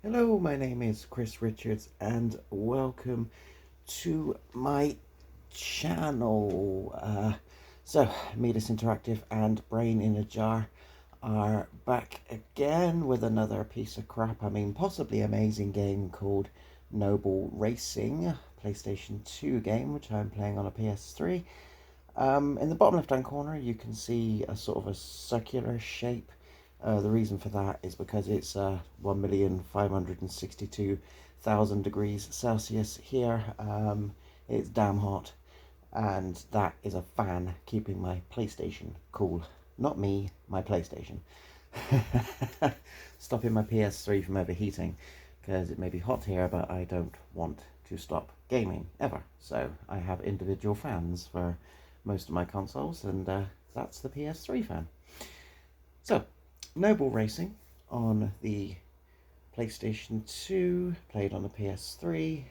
Hello, my name is Chris Richards and welcome to my channel. Midas Interactive and Brain in a Jar are back again with another piece of crap. Possibly amazing game called Noble Racing, PlayStation 2 game, which I'm playing on a PS3. In the bottom left-hand corner, you can see a sort of a circular shape. The reason for that is because it's 1,562,000 degrees Celsius here. It's damn hot, and that is a fan keeping my PlayStation cool. Not me, my PlayStation. Stopping my PS3 from overheating, because it may be hot here, but I don't want to stop gaming ever. So I have individual fans for most of my consoles, and that's the PS3 fan. So, Noble Racing on the PlayStation 2, played on the PS3.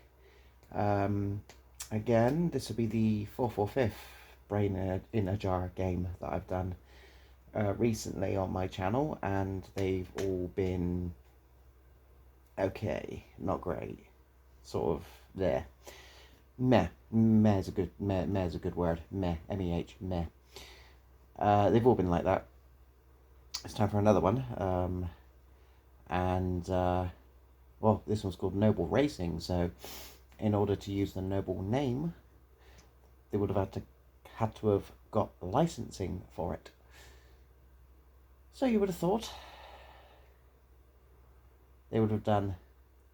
Again, this will be the fourth or fifth Brain in a Jar game that I've done recently on my channel, and they've all been okay, not great, sort of there. Meh. Meh's a good word. Meh. M-E-H. Meh. They've all been like that. It's time for another one. Well, this one's called Noble Racing, so in order to use the Noble name, they would have had to have got licensing for it. So you would have thought they would have done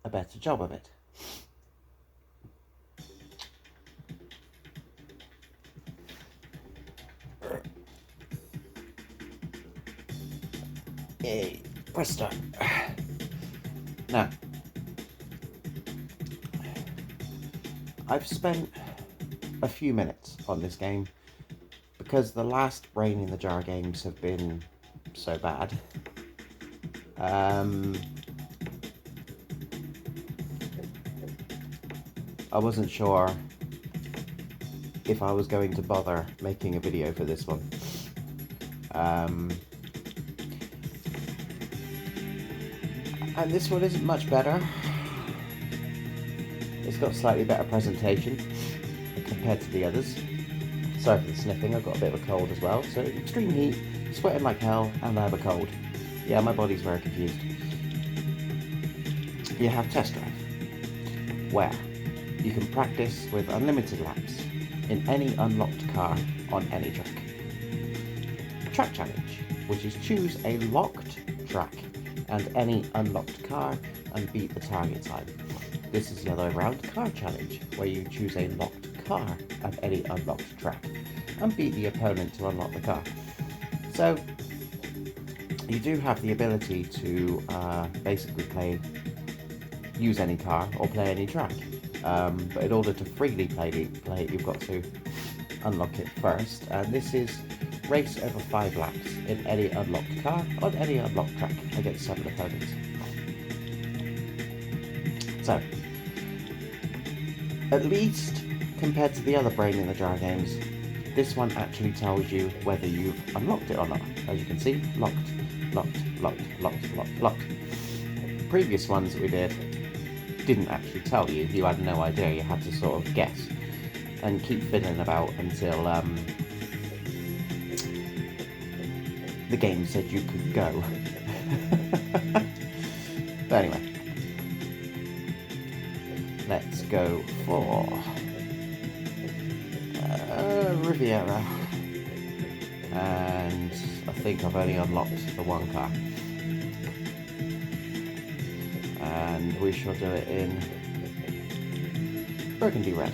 a better job of it. Yay, press start. Now, I've spent a few minutes on this game because the last Brain in the Jar games have been so bad. I wasn't sure if I was going to bother making a video for this one. And this one isn't much better. It's got slightly better presentation compared to the others. Sorry for the sniffing, I've got a bit of a cold as well. So extreme heat, sweating like hell, and I have a cold. Yeah, my body's very confused. You have Test Drive, where you can practice with unlimited laps in any unlocked car on any track. Track Challenge, which is choose a locked track and any unlocked car and beat the target time. This is the other way around, Car Challenge, where you choose a locked car at any unlocked track and beat the opponent to unlock the car. So you do have the ability to basically use any car or play any track. But in order to freely play it, you've got to unlock it first. And this is race over 5 laps in any unlocked car on any unlocked track against 7 opponents. So, at least compared to the other Brain in the Jar games, this one actually tells you whether you've unlocked it or not. As you can see, locked, locked, locked, locked, locked, locked. The previous ones that we did didn't actually tell you. You had no idea. You had to sort of guess and keep fiddling about until the game said you could go. But anyway, let's go for Riviera, and I think I've only unlocked the one car, and we shall do it in burgundy red.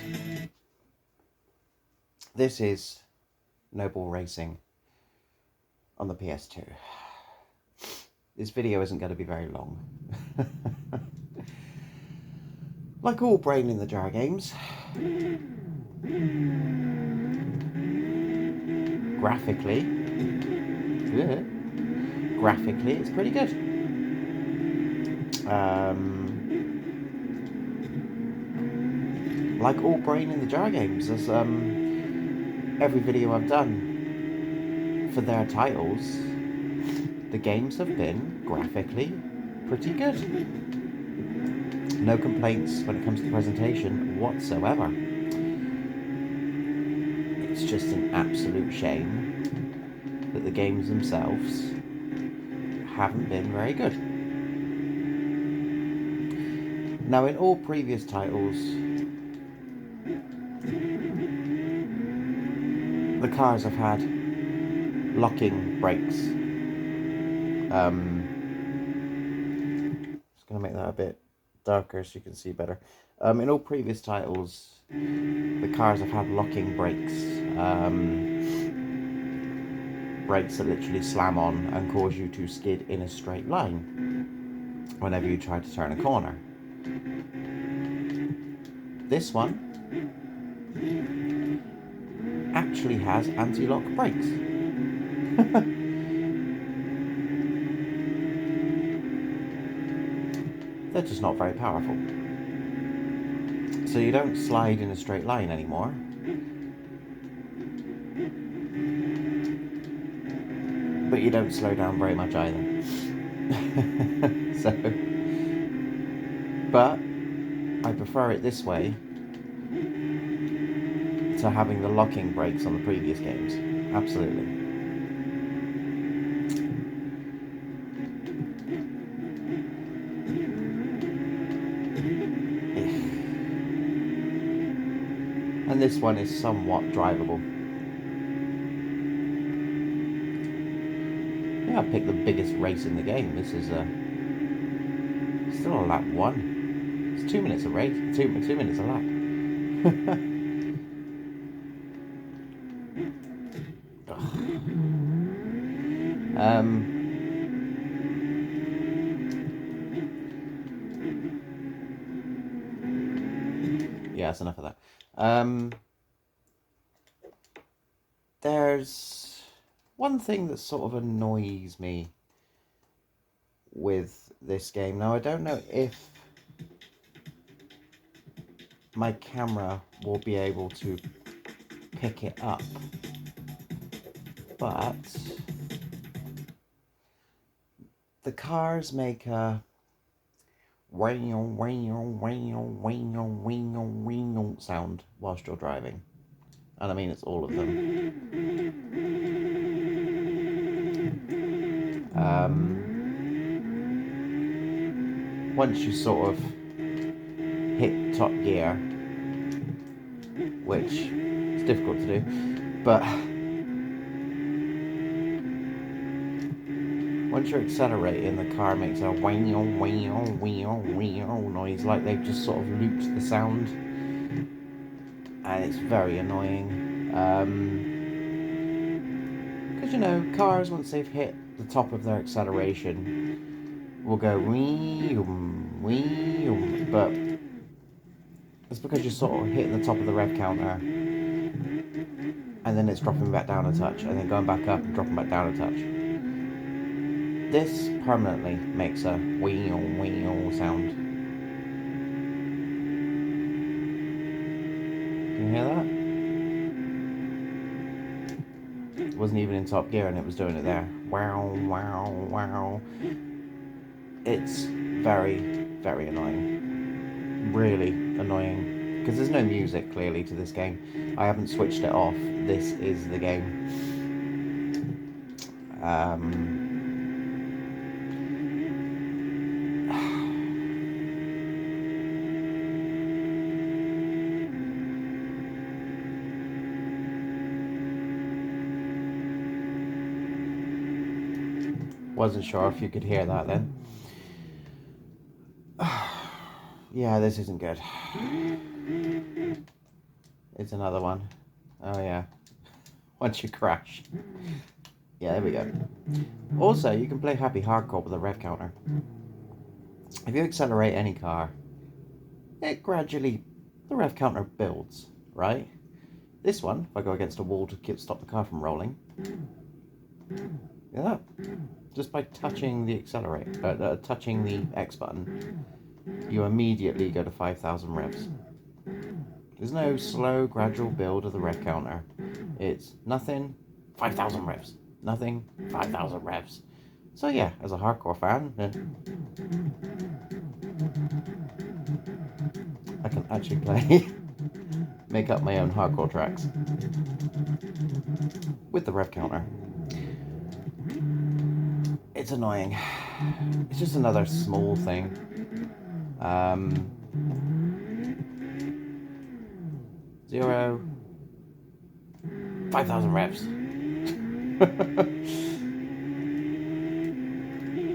This is Noble Racing on the PS2. This video isn't going to be very long. Like all Brain in the Jar games, graphically, it's pretty good. Like all Brain in the Jar games, as every video I've done for their titles, the games have been graphically pretty good. No complaints when it comes to presentation whatsoever. It's just an absolute shame that the games themselves haven't been very good. Now, in all previous titles, the cars have had locking brakes. Just going to make that a bit darker so you can see better. In all previous titles, the cars have had locking brakes. Brakes that literally slam on and cause you to skid in a straight line whenever you try to turn a corner. This one actually has anti-lock brakes. They're just not very powerful. So you don't slide in a straight line anymore. But you don't slow down very much either. But I prefer it this way to having the locking brakes on the previous games. Absolutely. And this one is somewhat drivable. Yeah, I picked the biggest race in the game. This is still on lap 1. It's 2 minutes a race. 2 minutes a lap. Yeah, that's enough of that. There's one thing that sort of annoys me with this game. Now, I don't know if my camera will be able to pick it up, but the cars make a sound whilst you're driving. And I mean, it's all of them. Once you sort of hit top gear, which is difficult to do, but once you're accelerating, the car makes a noise, like they've just sort of looped the sound, and it's very annoying. Because, you know, cars, once they've hit the top of their acceleration, will go but it's because you're sort of hitting the top of the rev counter, and then it's dropping back down a touch, and then going back up and dropping back down a touch. This permanently makes a sound. Can you hear that? It wasn't even in top gear and it was doing it there. Wow. It's very, very annoying. Really annoying. Because there's no music, clearly, to this game. I haven't switched it off. This is the game. Wasn't sure if you could hear that then. Yeah, this isn't good. It's another one. Oh yeah. Once you crash. Yeah, there we go. Also, you can play Happy Hardcore with a rev counter. If you accelerate any car, it gradually, the rev counter builds, right? This one, if I go against a wall to stop the car from rolling, yeah, just by touching the accelerator, touching the X button, you immediately go to 5,000 revs. There's no slow, gradual build of the rev counter. It's nothing, 5,000 revs. Nothing, 5,000 revs. So yeah, as a hardcore fan, then actually play, make up my own hardcore tracks with the rev counter. It's annoying. It's just another small thing. 0, 5,000 revs.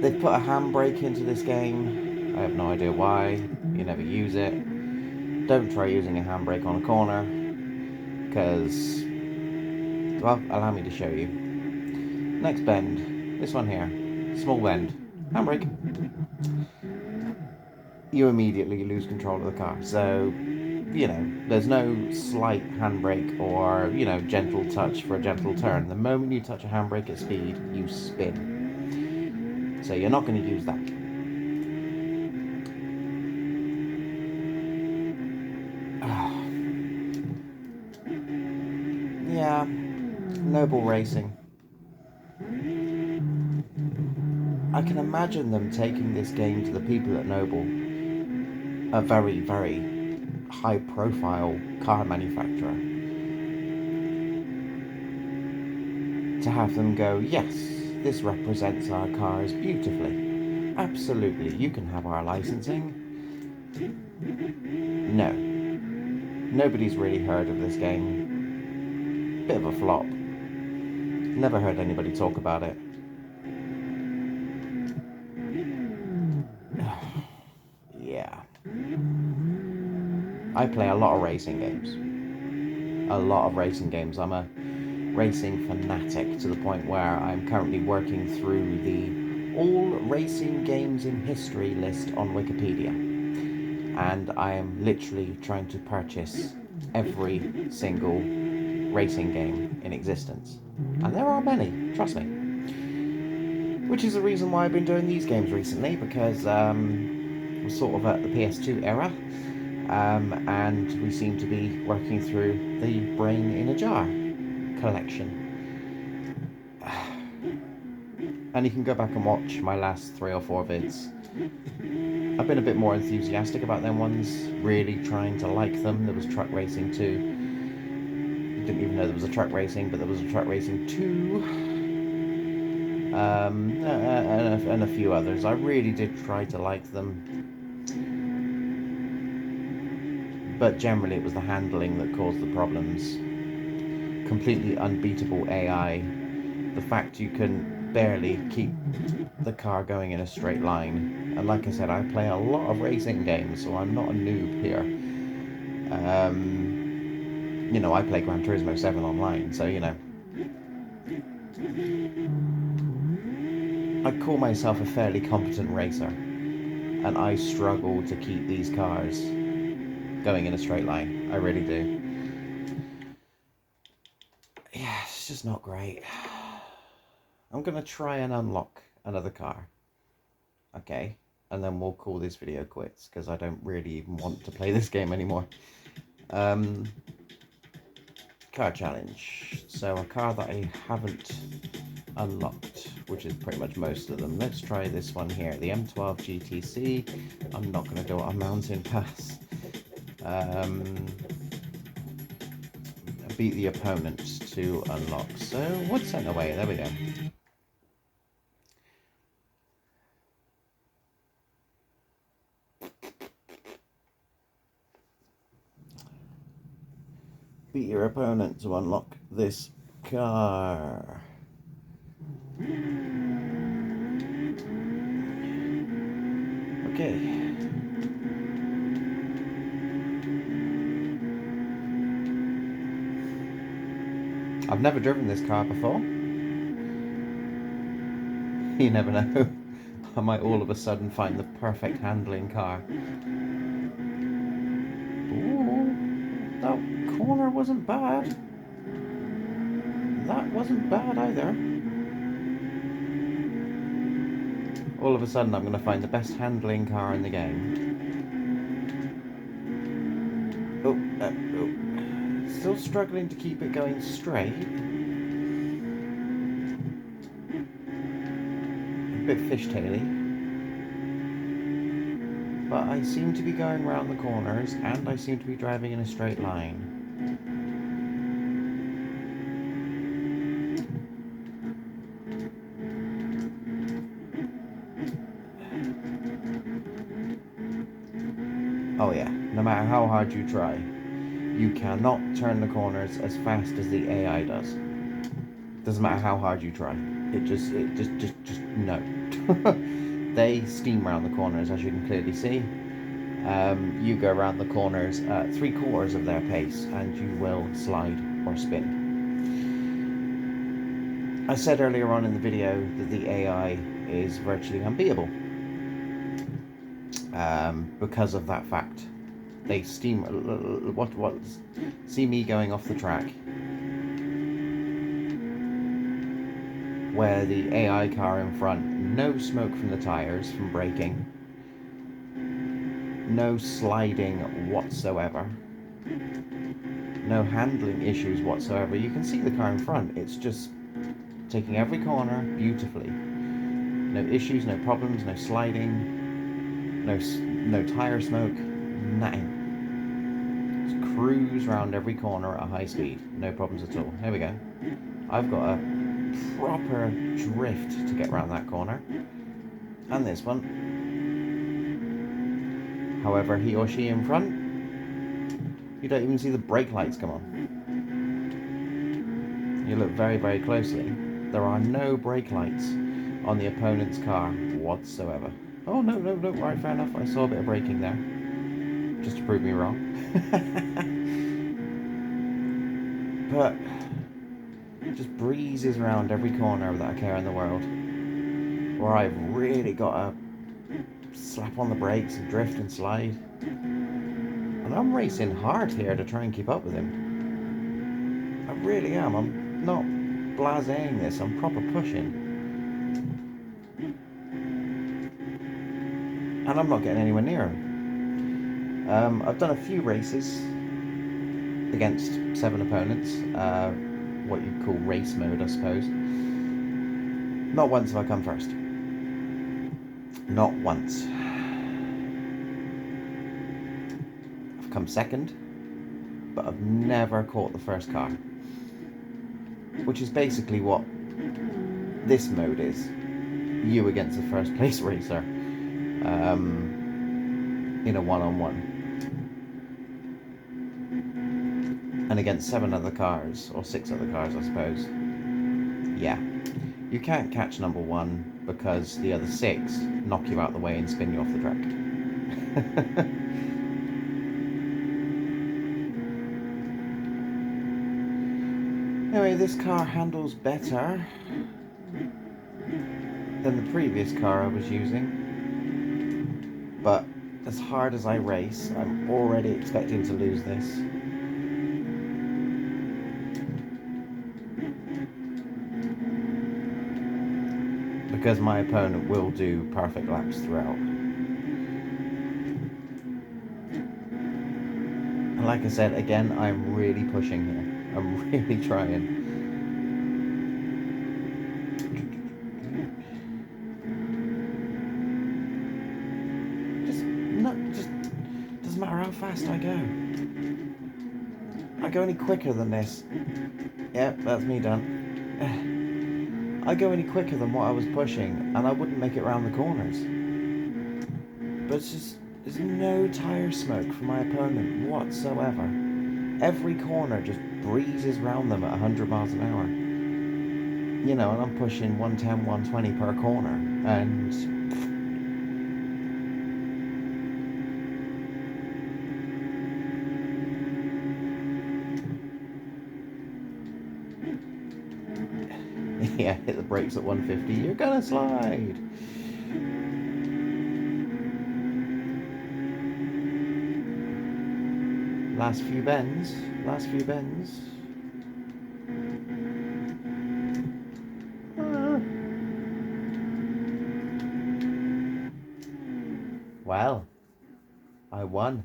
They've put a handbrake into this game. I have no idea why. You never use it. Don't try using a handbrake on a corner, because, well, allow me to show you. Next bend, this one here, small bend, handbrake. You immediately lose control of the car. So, you know, there's no slight handbrake or, you know, gentle touch for a gentle turn. The moment you touch a handbrake at speed, you spin. So you're not going to use that. Yeah, Noble Racing. I can imagine them taking this game to the people at Noble, a very, very high-profile car manufacturer, to have them go, yes, this represents our cars beautifully. Absolutely, you can have our licensing. No. Nobody's really heard of this game. Bit of a flop. Never heard anybody talk about it. Yeah. I play a lot of racing games. A lot of racing games. I'm a racing fanatic to the point where I'm currently working through the all racing games in history list on Wikipedia, and I am literally trying to purchase every single racing game in existence, and there are many, trust me, which is the reason why I've been doing these games recently, because we're sort of at the PS2 era, and we seem to be working through the Brain in a Jar collection. And you can go back and watch my last 3 or 4 vids. I've been a bit more enthusiastic about them ones, really trying to like them. There was Truck Racing 2. Didn't even know there was a Truck Racing, but there was a Truck Racing 2. And a few others. I really did try to like them. But generally it was the handling that caused the problems. Completely unbeatable AI. The fact you can barely keep the car going in a straight line. And like I said, I play a lot of racing games, so I'm not a noob here. You know, I play Gran Turismo 7 online, so you know. I call myself a fairly competent racer, and I struggle to keep these cars going in a straight line. I really do. Yeah, it's just not great. I'm going to try and unlock another car. Okay, and then we'll call this video quits, because I don't really even want to play this game anymore. Car challenge. So a car that I haven't unlocked, which is pretty much most of them. Let's try this one here, the M12 GTC. I'm not going to do it on Mountain Pass. Beat the opponent to unlock. So what's sent away? There we go. Beat your opponent to unlock this car. Okay. I've never driven this car before. You never know. I might all of a sudden find the perfect handling car. Ooh, that corner wasn't bad. That wasn't bad either. All of a sudden I'm going to find the best handling car in the game. Oh. Still struggling to keep it going straight. A bit fishtaily. but I seem to be going around the corners and I seem to be driving in a straight line. Oh yeah, no matter how hard you try, you cannot turn the corners as fast as the AI does. Doesn't matter how hard you try. Just no. They steam around the corners, as you can clearly see. You go around the corners at 3/4 of their pace, and you will slide or spin. I said earlier on in the video that the AI is virtually unbeatable because of that fact. They steam. What? See me going off the track, where the AI car in front, no smoke from the tires from braking, no sliding whatsoever, no handling issues whatsoever. You can see the car in front. It's just taking every corner beautifully. No issues, no problems, no sliding, no tire smoke, nothing. Just cruise around every corner at a high speed, no problems at all. Here we go. I've got a proper drift to get around that corner, and this one. However, he or she in front, you don't even see the brake lights come on. You look very, very closely. There are no brake lights on the opponent's car whatsoever. Oh, no, right, fair enough. I saw a bit of braking there, just to prove me wrong. But it just breezes around every corner without a care in the world. Where I've really got to slap on the brakes and drift and slide. And I'm racing hard here to try and keep up with him. I really am. I'm not blasé-ing this, I'm proper pushing. And I'm not getting anywhere near him. I've done a few races against 7 opponents, what you'd call race mode, I suppose. Not once have I come first. Not once. I've come second, but I've never caught the first car. Which is basically what this mode is. You against the first place racer. In a one-on-one. And against 7 other cars, or 6 other cars I suppose. Yeah. You can't catch number 1 because the other 6 knock you out the way and spin you off the track. Anyway, this car handles better than the previous car I was using. But as hard as I race, I'm already expecting to lose this. Because my opponent will do perfect laps throughout. And like I said, again, I'm really pushing here. I'm really trying. Just doesn't matter how fast I go. I go any quicker than this. Yep, that's me done. I go any quicker than what I was pushing, and I wouldn't make it around the corners. But it's just, there's no tire smoke from my opponent whatsoever. Every corner just breezes round them at 100 miles an hour. You know, and I'm pushing 110, 120 per corner, and yeah, hit the brakes at 150, you're gonna slide. Last few bends. Well, I won.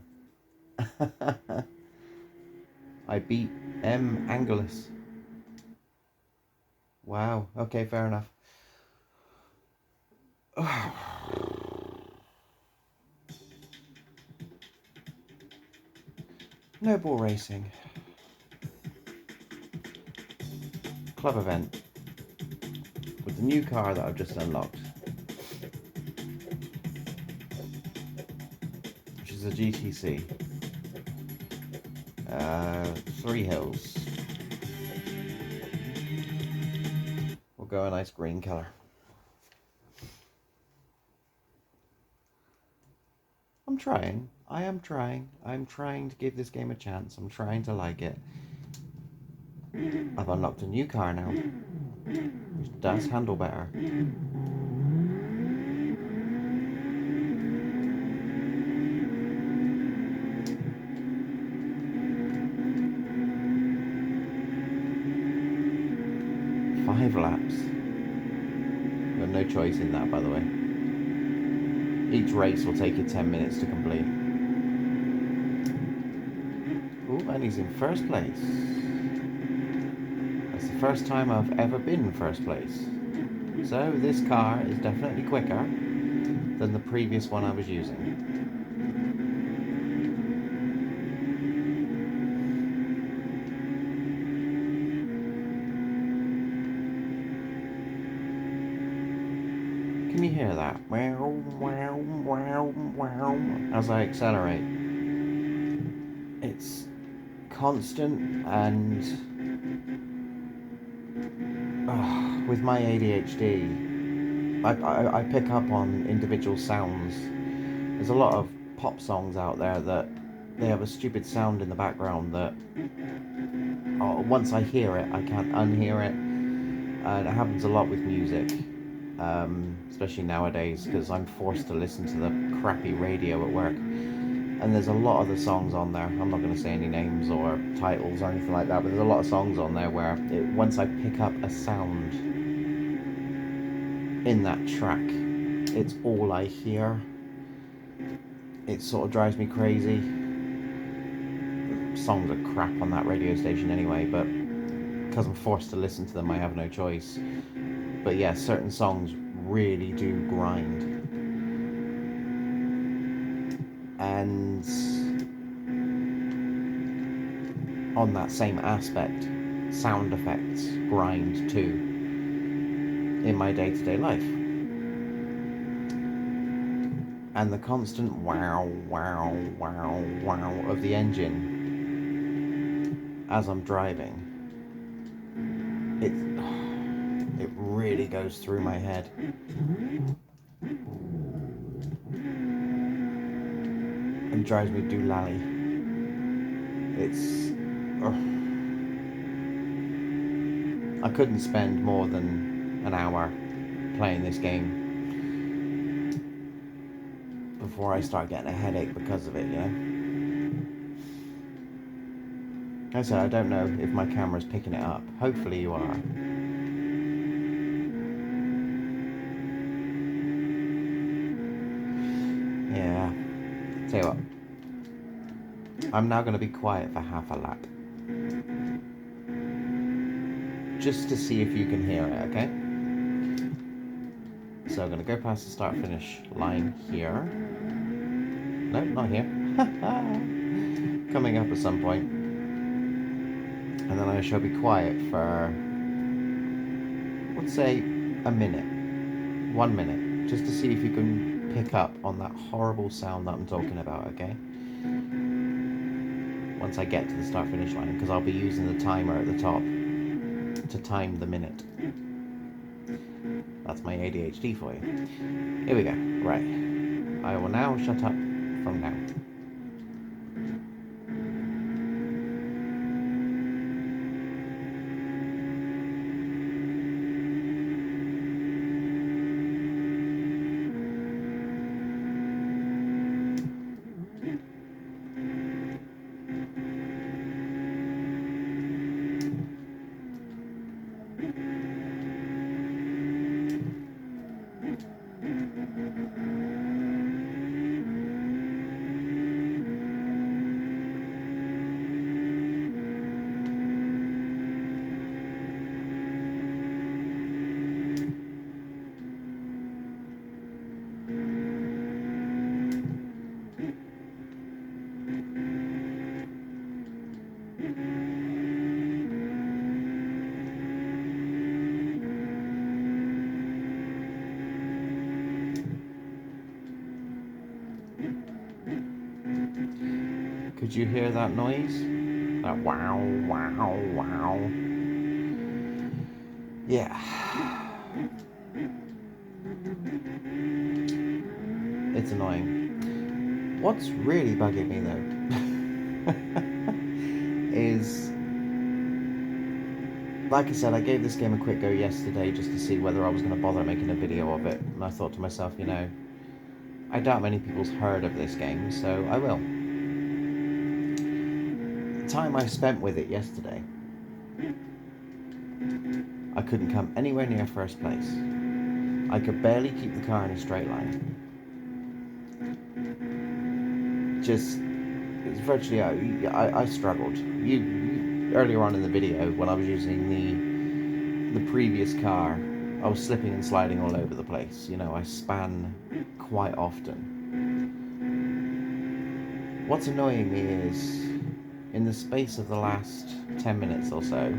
I beat M. Angelus. Wow, okay, fair enough. No ball racing. Club event. With the new car that I've just unlocked. Which is a GTC. 3 hills. We'll go a nice green colour. I'm trying. I am trying. I'm trying to give this game a chance. I'm trying to like it. I've unlocked a new car now, which does handle better. Five laps. You have no choice in that, by the way. Each race will take you 10 minutes to complete. Ooh, and he's in first place. That's the first time I've ever been in first place. So this car is definitely quicker than the previous one I was using. Can you hear that? Wow, wow, wow, wow, as I accelerate. It's constant, and with my ADHD, I pick up on individual sounds. There's a lot of pop songs out there that they have a stupid sound in the background that once I hear it, I can't unhear it. And it happens a lot with music, especially nowadays, because I'm forced to listen to the crappy radio at work. And there's a lot of the songs on there. I'm not going to say any names or titles or anything like that, but there's a lot of songs on there where once I pick up a sound in that track, it's all I hear. It sort of drives me crazy. Songs are crap on that radio station anyway, but because I'm forced to listen to them, I have no choice. But yeah, certain songs really do grind. And on that same aspect, sound effects grind too in my day-to-day life. And the constant wow, wow, wow, wow of the engine as I'm driving, it really goes through my head. And drives me doolally. It's... I couldn't spend more than an hour playing this game before I start getting a headache because of it, you know? Like I said, I don't know if my camera's picking it up. Hopefully you are. Yeah. Tell you what. I'm now going to be quiet for half a lap. Just to see if you can hear it, okay? So I'm going to go past the start-finish line here. No, not here. Coming up at some point. And then I shall be quiet for, let's say, a minute. 1 minute. Just to see if you can pick up on that horrible sound that I'm talking about, okay? Once I get to the start-finish line, because I'll be using the timer at the top to time the minute. That's my ADHD for you. Here we go. Right. I will now shut up from now. Could you hear that noise? That wow, wow, wow. Yeah. It's annoying. What's really bugging me though is, like I said, I gave this game a quick go yesterday just to see whether I was going to bother making a video of it. And I thought to myself, you know, I doubt many people's heard of this game, so I will. The time I spent with it yesterday, I couldn't come anywhere near first place. I could barely keep the car in a straight line. Just, it's virtually, I struggled. You earlier on in the video when I was using the previous car, I was slipping and sliding all over the place. You know, I span quite often. What's annoying me is, in the space of the last 10 minutes or so,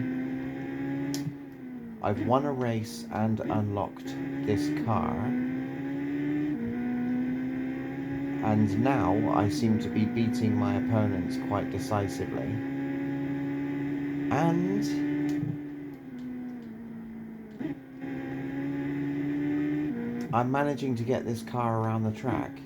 I've won a race and unlocked this car, and now I seem to be beating my opponents quite decisively. And I'm managing to get this car around the track.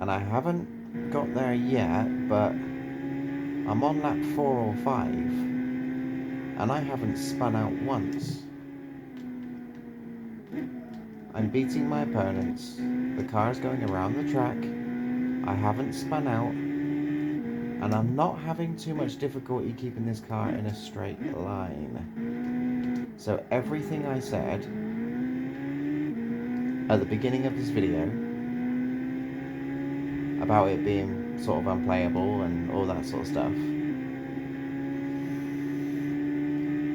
And I haven't got there yet, but I'm on lap 4 or 5, and I haven't spun out once. I'm beating my opponents, the car's going around the track, I haven't spun out, and I'm not having too much difficulty keeping this car in a straight line. So everything I said at the beginning of this video about it being sort of unplayable and all that sort of stuff,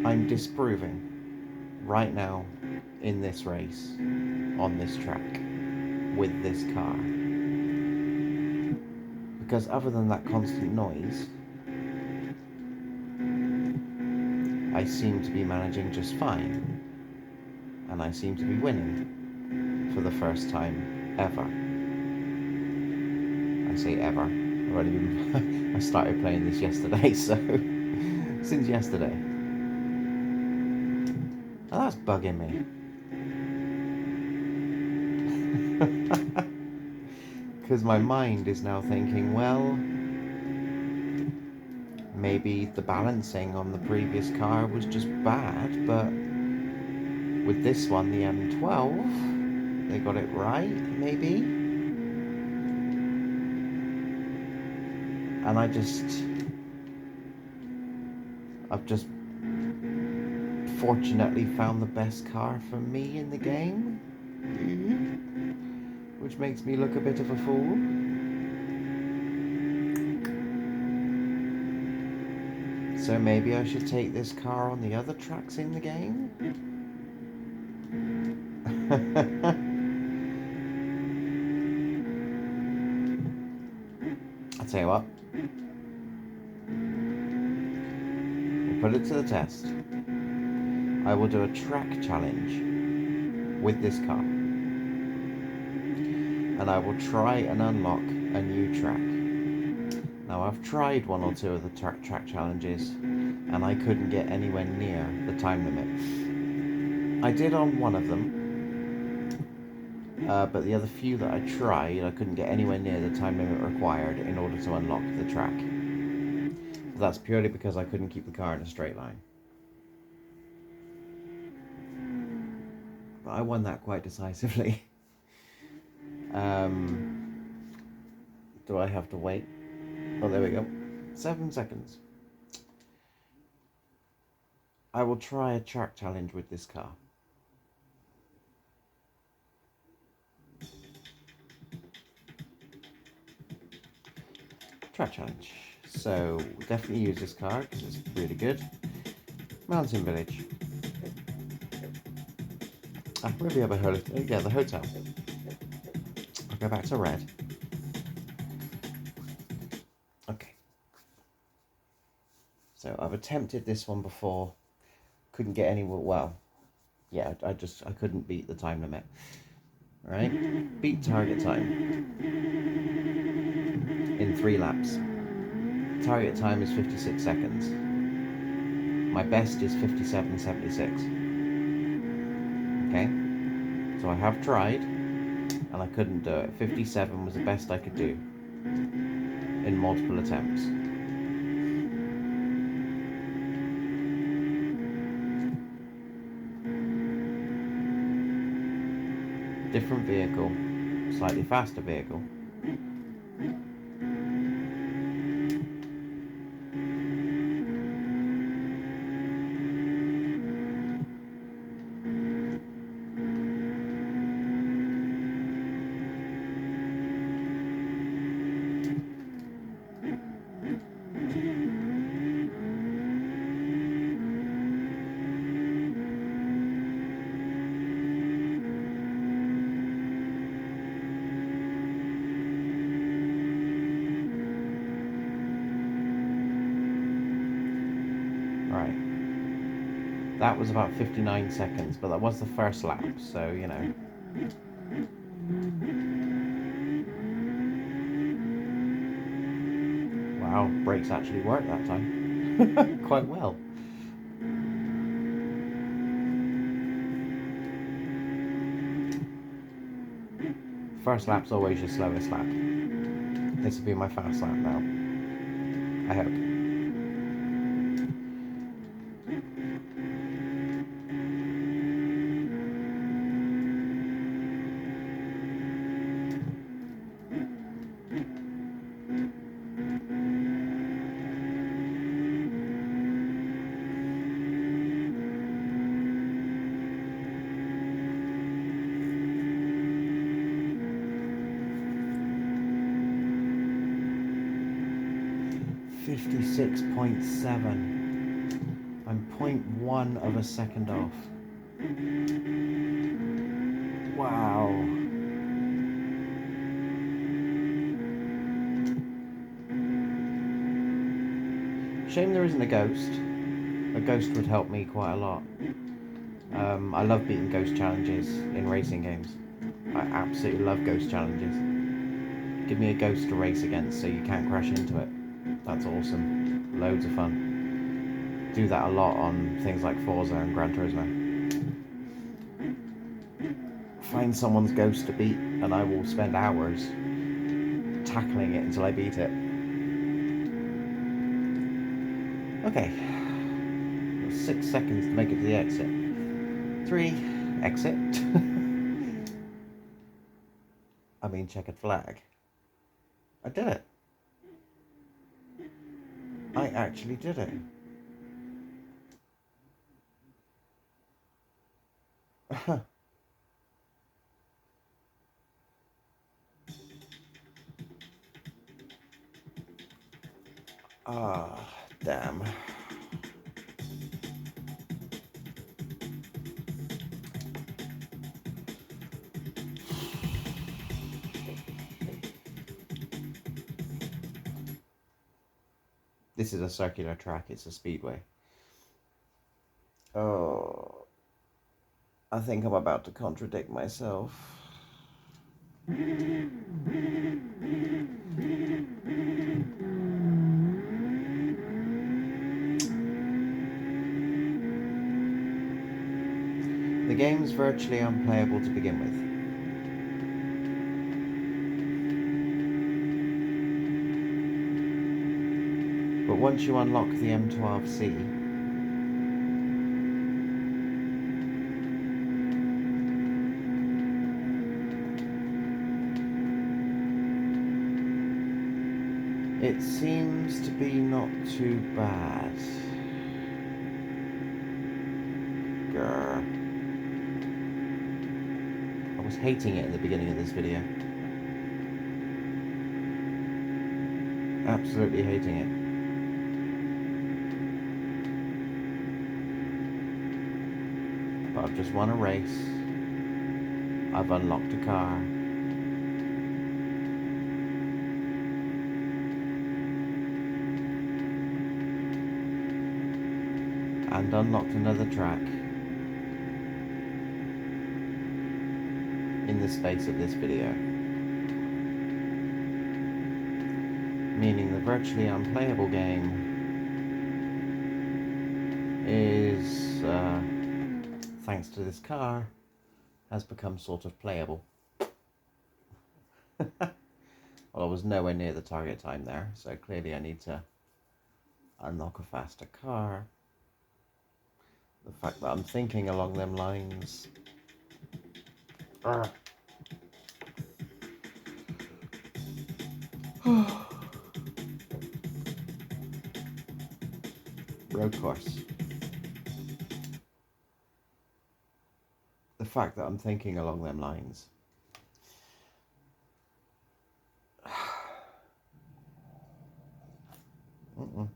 I'm disproving right now in this race, on this track, with this car. Because other than that constant noise, I seem to be managing just fine. And I seem to be winning for the first time ever. I say ever. I started playing this yesterday, so since yesterday. And that's bugging me. Because my mind is now thinking, well, maybe the balancing on the previous car was just bad, but with this one, the M12, they got it right, maybe? And I've just fortunately found the best car for me in the game, which makes me look a bit of a fool. So maybe I should take this car on the other tracks in the game? I'll tell you what. We'll put it to the test. I will do a track challenge with this car. And I will try and unlock a new track. Now, I've tried one or two of the track challenges, and I couldn't get anywhere near the time limit. I did on one of them, but the other few that I tried, I couldn't get anywhere near the time limit required in order to unlock the track. But that's purely because I couldn't keep the car in a straight line. But I won that quite decisively. Do I have to wait? Oh, there we go. 7 seconds. I will try a track challenge with this car. Track challenge. So, definitely use this car because it's really good. Mountain Village. Where have we ever heard of it? Yeah, the hotel. I'll go back to red. Okay. So I've attempted this one before. Couldn't get anywhere. Well, yeah, I couldn't beat the time limit. right? Beat target time in 3 laps. Target time is 56 seconds. My best is 57.76. Okay? So I have tried, and I couldn't do it. 57 was the best I could do in multiple attempts. Different vehicle, slightly faster vehicle. Right. That was about 59 seconds, but that was the first lap, so, you know. Wow, brakes actually worked that time. Quite well. First lap's always your slowest lap. This will be my fast lap now. I hope. .7. I'm 0.1 of a second off. Wow. Shame there isn't a ghost. A ghost would help me quite a lot. I love beating ghost challenges in racing games. I absolutely love ghost challenges. Give me a ghost to race against so you can't crash into it. That's awesome. Loads of fun. Do that a lot on things like Forza and Gran Turismo. Find someone's ghost to beat and I will spend hours tackling it until I beat it. Okay. 6 seconds to make it to the exit. 3, exit. I mean, checkered flag. I did it. I actually did it. Ah, damn. This is a circular track, it's a speedway. Oh, I think I'm about to contradict myself. The game's virtually unplayable to begin with. But once you unlock the M12C, it seems to be not too bad. Grr. I was hating it at the beginning of this video. Absolutely hating it. But I've just won a race. I've unlocked a car. And unlocked another track. in the space of this video. Meaning the virtually unplayable game is, thanks to this car, has become sort of playable. Well, I was nowhere near the target time there, so clearly I need to unlock a faster car. The fact that I'm thinking along them lines. Road course. The fact that I'm thinking along them lines. Mm-mm.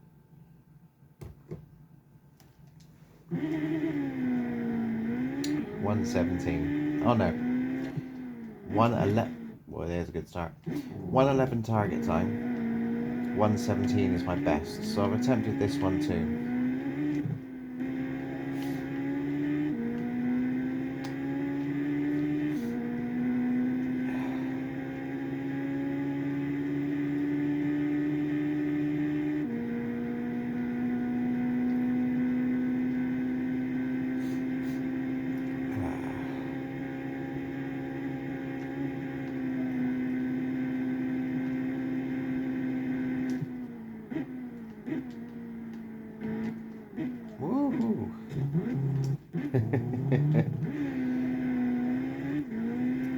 117. Oh no. 111. Well, there's a good start. 111 target time. 117 is my best. So I've attempted this one too. Woohoo!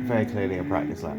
Very clearly a practice lap.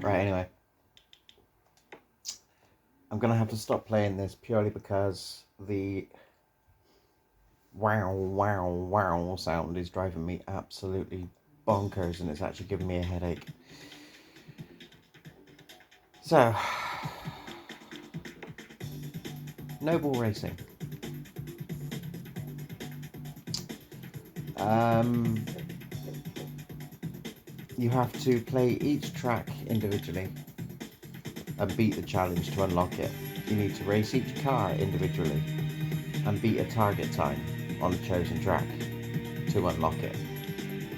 Right, anyway. I'm going to have to stop playing this purely because the wow, wow, wow sound is driving me absolutely bonkers and it's actually giving me a headache. So, Noble Racing. You have to play each track individually and beat the challenge to unlock it. You need to race each car individually and beat a target time on the chosen track to unlock it.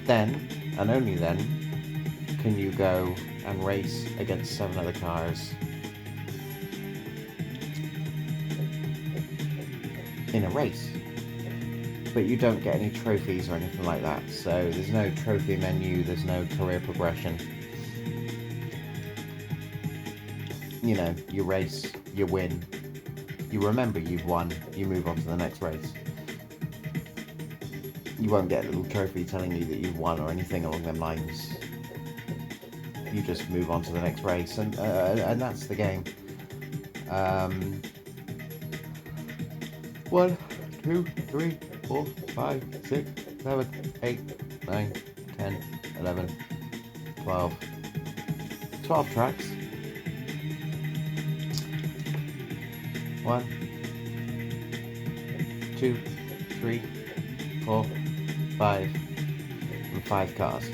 Then, and only then, can you go and race against 7 other cars in a race. But you don't get any trophies or anything like that, so there's no trophy menu, there's no career progression. You know, you race, you win, you remember you've won, you move on to the next race. You won't get a little trophy telling you that you've won or anything along them lines. You just move on to the next race, and that's the game. 1, 2, 3, 4, 5, 6, 7, 8, 9, 10, 11, 12. 12 tracks. 1, 2, 3, 4, 5, and 5 cars.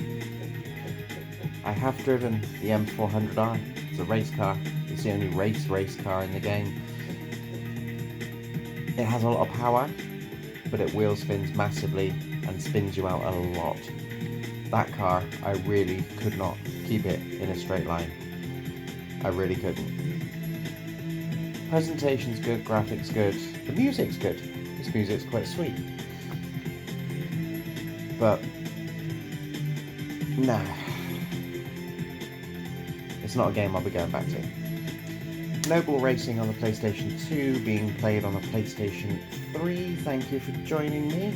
I have driven the M400R. It's a race car. It's the only race car in the game. It has a lot of power, but it wheel spins massively and spins you out a lot. That car, I really could not keep it in a straight line. I really couldn't. Presentation's good, graphics good, the music's good. This music's quite sweet. But, nah. It's not a game I'll be going back to. Noble Racing on the PlayStation 2, being played on the PlayStation 3. Thank you for joining me.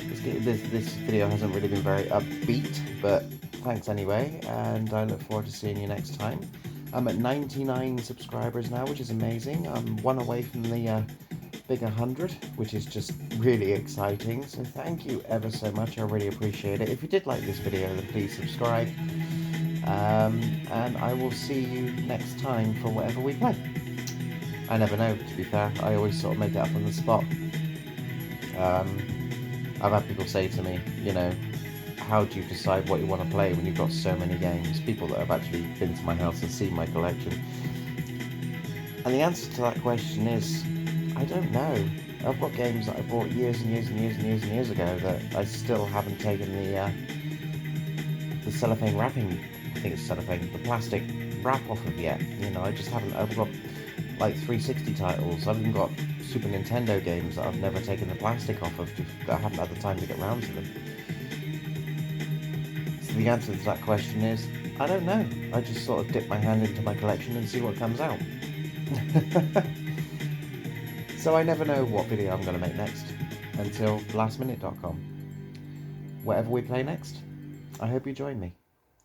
This video hasn't really been very upbeat, but thanks anyway, and I look forward to seeing you next time. I'm at 99 subscribers now, which is amazing. I'm one away from the big 100, which is just really exciting. So thank you ever so much. I really appreciate it. If you did like this video, then please subscribe. And I will see you next time for whatever we play. I never know, to be fair. I always sort of make it up on the spot. I've had people say to me, you know, how do you decide what you want to play when you've got so many games? People that have actually been to my house and seen my collection. And the answer to that question is, I don't know. I've got games that I bought years and years ago that I still haven't taken the cellophane wrapping, I think it's cellophane, the plastic wrap off of yet. You know, I've got like 360 titles. I've even got Super Nintendo games that I've never taken the plastic off of, that I haven't had the time to get around to them. So the answer to that question is, I don't know. I just sort of dip my hand into my collection and see what comes out. So I never know what video I'm going to make next, until lastminute.com. Whatever we play next, I hope you join me.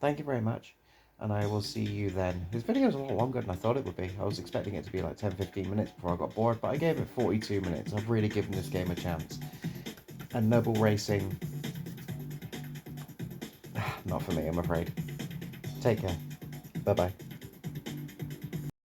Thank you very much, and I will see you then. This video is a lot longer than I thought it would be. I was expecting it to be like 10-15 minutes before I got bored, but I gave it 42 minutes. I've really given this game a chance. And Noble Racing, not for me, I'm afraid. Take care. Bye-bye.